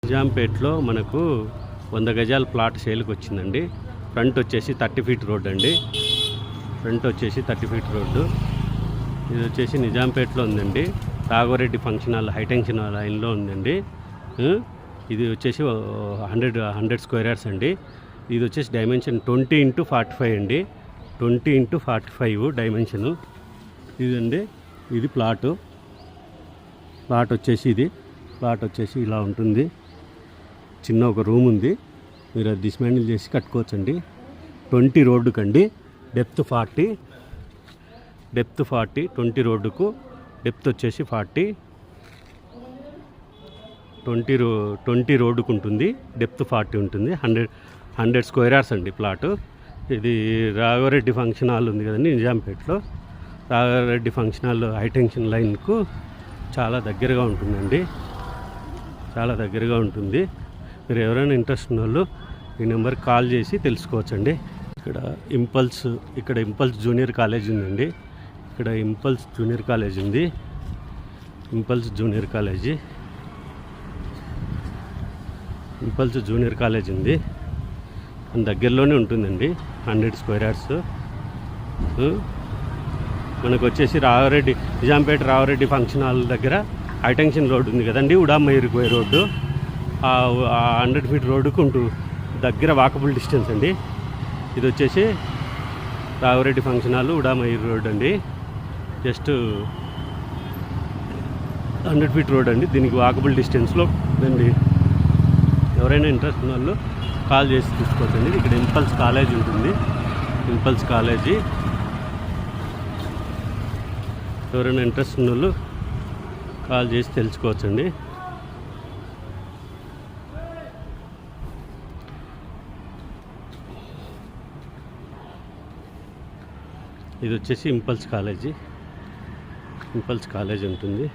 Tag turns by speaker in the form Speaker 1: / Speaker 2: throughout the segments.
Speaker 1: నిజాంపేటలో మనకు 100 గజాల ప్లాట్ సేల్కి వచ్చిందండి. ఫ్రంట్ వచ్చేసి 30 ఫీట్ రోడ్ అండి. ఫ్రంట్ వచ్చేసి 30 ఫీట్ రోడ్డు. ఇది వచ్చేసి నిజాంపేటలో ఉందండి. రాఘవరెడ్డి ఫంక్షన్ హాల్ హైటెన్షన్ లైన్లో ఉందండి. ఇది వచ్చేసి 100 స్క్వేర్ యార్డ్స్ అండి. ఇది వచ్చేసి డైమెన్షన్ 20x45 అండి. 20x45 డైమెన్షను ఇదండి. ఇది ప్లాట్ వచ్చేసి ఇలా ఉంటుంది. చిన్న ఒక రూమ్ ఉంది. మీరు అది డిస్మాండిల్ చేసి కట్టుకోవచ్చండి. 20 రోడ్డుకండి. డెప్త్ 40 20 రోడ్డుకు డెప్త్ వచ్చేసి 40 20 రోడ్డుకు ఉంటుంది. డెప్త్ 40 ఉంటుంది. 100 స్క్వేర్ యార్డ్స్ అండి ప్లాటు. ఇది రాఘవరెడ్డి ఫంక్షన్ హాల్ ఉంది కదండి నిజాంపేటలో. రాఘవరెడ్డి ఫంక్షన్ హాల్ హైటెన్షన్ లైన్కు చాలా దగ్గరగా ఉంటుందండి. చాలా దగ్గరగా ఉంటుంది. మీరు ఎవరైనా ఇంట్రెస్ట్ ఉన్న వాళ్ళు ఈ నెంబర్కి కాల్ చేసి తెలుసుకోవచ్చండి. ఇక్కడ ఇంపల్స్ జూనియర్ కాలేజ్ ఉందండి. ఇక్కడ ఇంపల్స్ జూనియర్ కాలేజ్ ఉంది. ఇంపల్స్ జూనియర్ కాలేజ్ ఉంది. దగ్గరలోనే ఉంటుందండి. 100 స్క్వేర్ యార్డ్స్. మనకు వచ్చేసి నిజాంపేట రాఘవరెడ్డి ఫంక్షన్ హాల్ దగ్గర హైటెన్షన్ రోడ్ ఉంది కదండి. ఉడామయూరికి పోయే రోడ్డు. ఆ 100 ఫీట్ రోడ్డుకు దగ్గర వాకబుల్ డిస్టెన్స్ అండి. ఇది వచ్చేసి రాఘవరెడ్డి ఫంక్షన్ హాల్ ఉడామయూరు రోడ్ అండి. జస్ట్ 100 ఫీట్ రోడ్ అండి. దీనికి వాకబుల్ డిస్టెన్స్లో అండి. ఎవరైనా ఇంట్రెస్ట్ ఉన్న వాళ్ళు కాల్ చేసి తీసుకోవచ్చండి. ఇక్కడ ఇంపల్స్ కాలేజ్ ఉంటుంది. ఇంపల్స్ కాలేజీ ఎవరైనా ఇంట్రెస్ట్ ఉన్న వాళ్ళు కాల్ చేసి తెలుసుకోవచ్చండి. ఇది వచ్చేసి ఇంపల్స్ కాలేజ్ ఉంటుంది.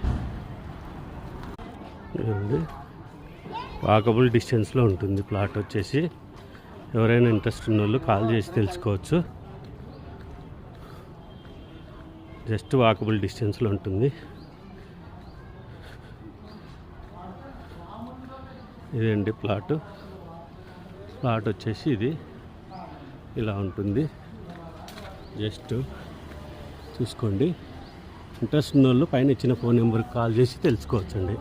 Speaker 1: వాకబుల్ డిస్టెన్స్లో ఉంటుంది ప్లాట్ వచ్చేసి. ఎవరైనా ఇంట్రెస్ట్ ఉన్న వాళ్ళు కాల్ చేసి తెలుసుకోవచ్చు. జస్ట్ వాకబుల్ డిస్టెన్స్లో ఉంటుంది. ఇదండి ప్లాట్ వచ్చేసి ఇది ఇలా ఉంటుంది. జస్ట్ చూసుకోండి. ఇంట్రెస్ట్ ఉన్న వాళ్ళు పైన ఇచ్చిన ఫోన్ నెంబర్కి కాల్ చేసి తెలుసుకోవచ్చండి.